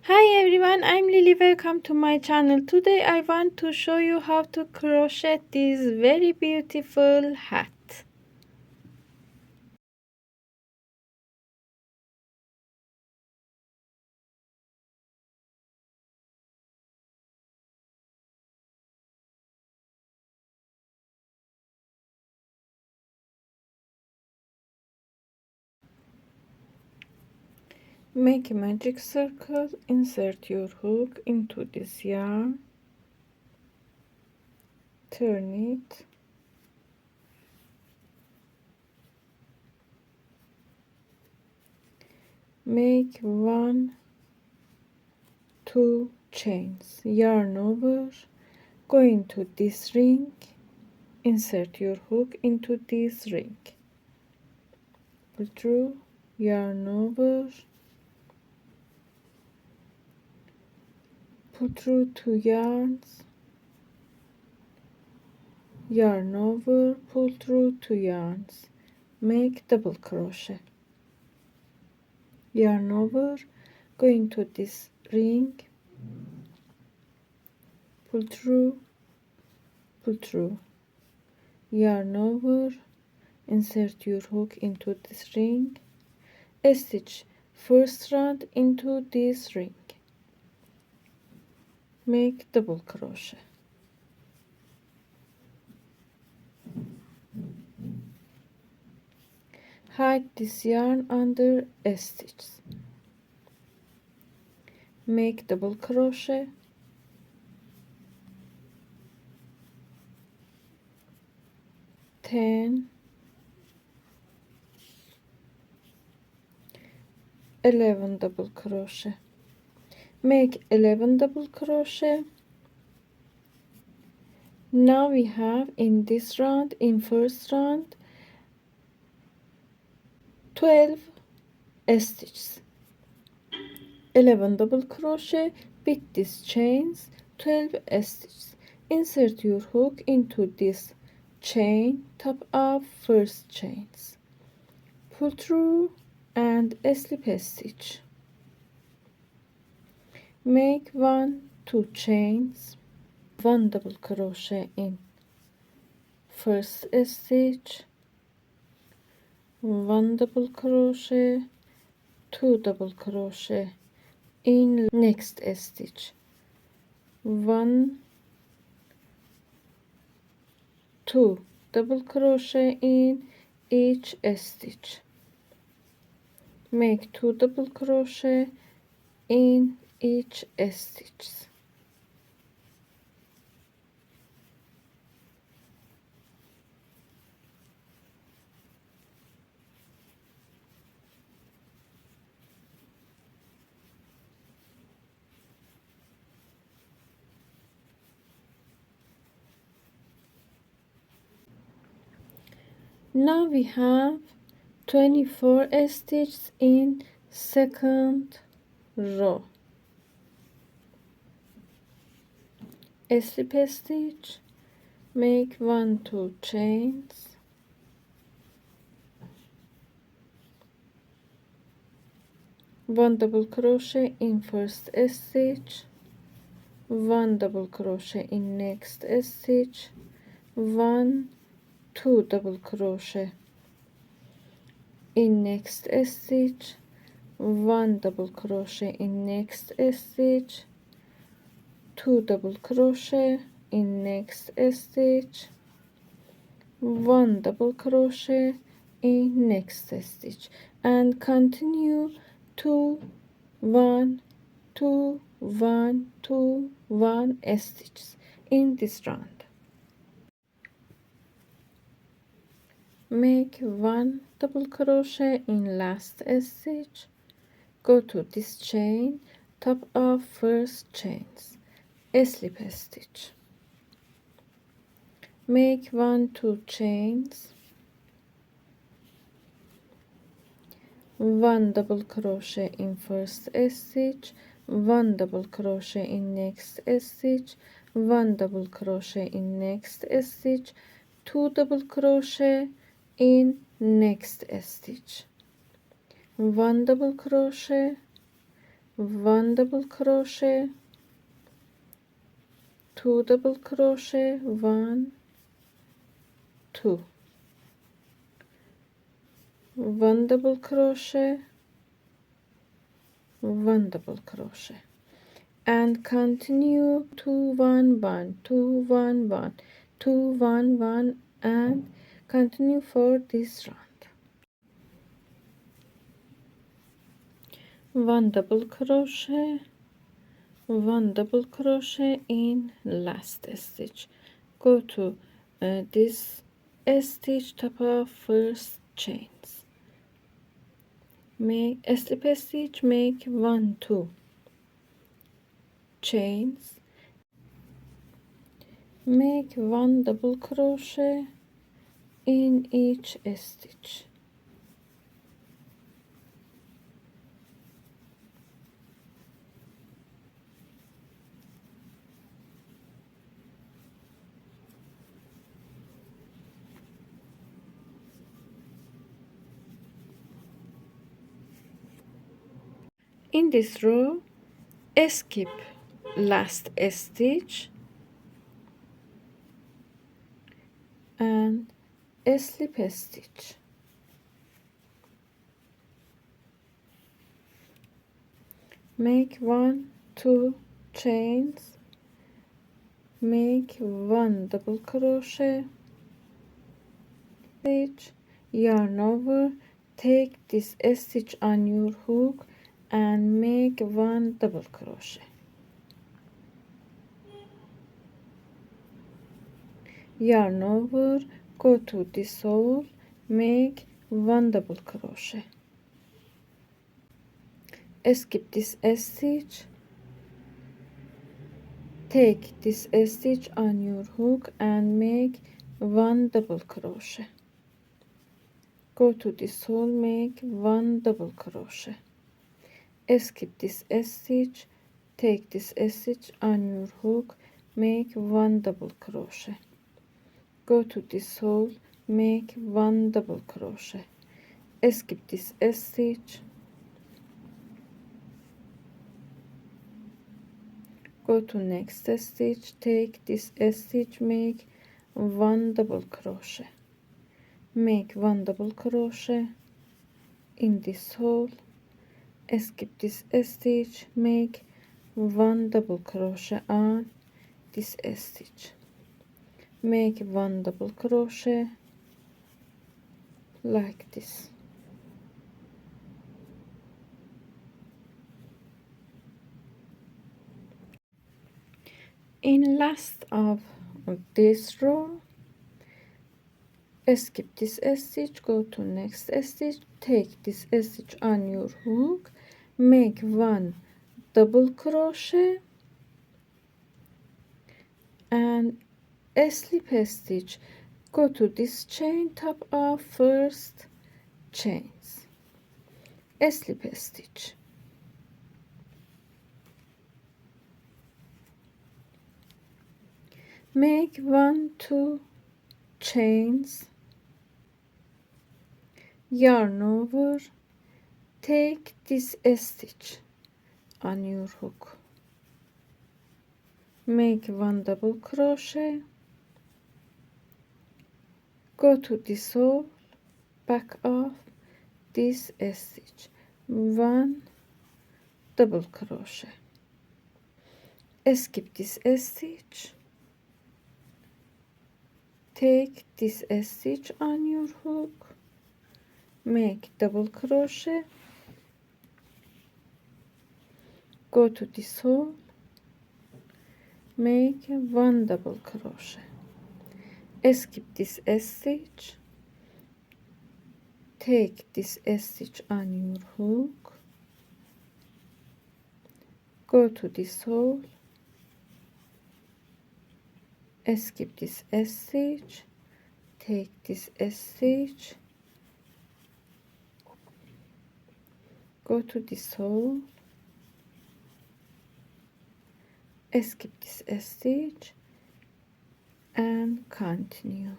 Hi everyone, I'm Lily. Welcome to my channel. Today I want to show you how to crochet this very beautiful hat. Make a magic circle, insert your hook into this yarn, turn it, make 1, 2 chains, yarn over, go into this ring, insert your hook into this ring, pull through, yarn over, pull through 2 yarns, yarn over, pull through 2 yarns, make double crochet, yarn over, go into this ring, pull through, yarn over, insert your hook into this ring, stitch first round into this ring, make double crochet, hide this yarn under a stitch, make double crochet, 10, 11 double crochet, make 11 double crochet. Now we have in this round, in first round, 12 stitches, 11 double crochet with these chains, 12 stitches. Insert your hook into this chain, top of first chains, pull through and slip a stitch, make 1, 2 chains, 1 double crochet in first stitch, 1 double crochet, 2 double crochet in next stitch, 1, 2 double crochet in each stitch, make 2 double crochet in each stitch, now we have 24 stitches in second row, slip a stitch, make 1, 2 chains, 1 double crochet in first stitch, 1 double crochet in next stitch, 1, 2 double crochet in next stitch, 1 double crochet in next stitch, 2 double crochet in next stitch, 1 double crochet in next stitch, and continue 2, 1, 2, 1, 2, 1 stitches in this round. Make 1 double crochet in last stitch, go to this chain, top of first chains, slip a stitch, make 1, 2 chains, 1 double crochet in first stitch, 1 double crochet in next stitch, 1 double crochet in next stitch, 2 double crochet in next stitch, 1 double crochet, 1 double crochet, 2 double crochet, 1 2, 1 double crochet, 1 double crochet, and continue 2 1 1 2 1 1 2 1 1, and continue for this round. 1 double crochet, 1 double crochet in last stitch. Go to this stitch top of first chains, make a slip stitch, make 1 2 chains, make 1 double crochet in each stitch. In this row, skip last stitch and slip stitch. Make 1 2 chains, make 1 double crochet, stitch, yarn over, take this stitch on your hook and make 1 double crochet, yarn over, go to this hole, make 1 double crochet, skip this stitch, take this stitch on your hook and make 1 double crochet, go to this hole, make 1 double crochet, skip this stitch, take this stitch on your hook, make 1 double crochet, go to this hole, make 1 double crochet, skip this stitch, go to next stitch, take this stitch, make 1 double crochet, make 1 double crochet in this hole, skip this stitch, make 1 double crochet on this stitch, make 1 double crochet like this. In last of this row, skip this stitch, go to next stitch, take this stitch on your hook, make 1 double crochet and a slip stitch, go to this chain top of first chains, a slip stitch, make 1 2 chains, yarn over, take this stitch on your hook, make 1 double crochet, go to this hole, back of this stitch, 1 double crochet, skip this stitch, take this stitch on your hook, make double crochet, go to this hole, make 1 double crochet, skip this stitch, take this stitch on your hook, go to this hole, skip this stitch, take this stitch, go to this hole, skip this stitch and continue.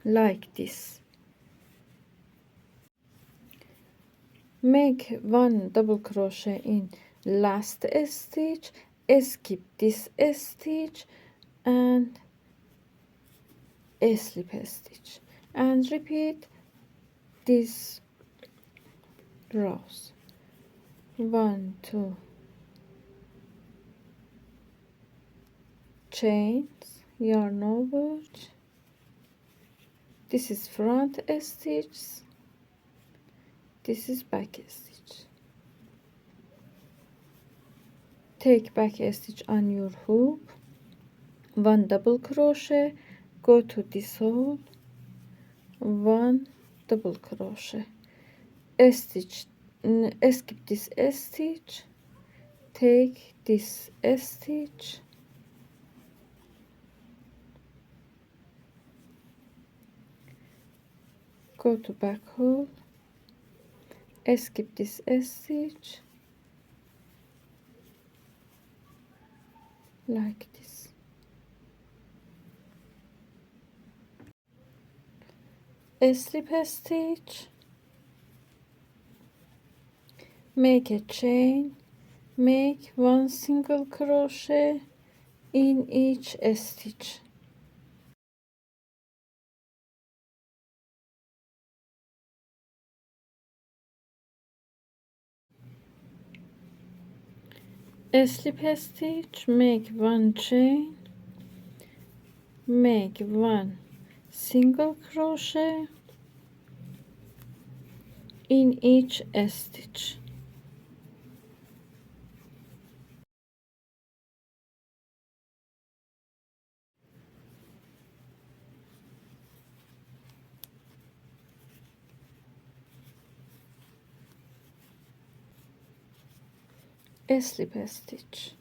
like this. Make 1 double crochet in last stitch, skip this stitch and a slip stitch, and repeat this rows. 1 2 chains, yarn over, this is front stitch, this is back stitch. Take back stitch on your hoop, 1 double crochet, go to this hole, 1 double crochet, stitch, skip this stitch, take this stitch, go to back hole, skip this stitch, like this. A slip stitch, make a chain, make 1 single crochet in each stitch. A slip stitch, make 1 chain, make 1 single crochet in each stitch. A slip stitch.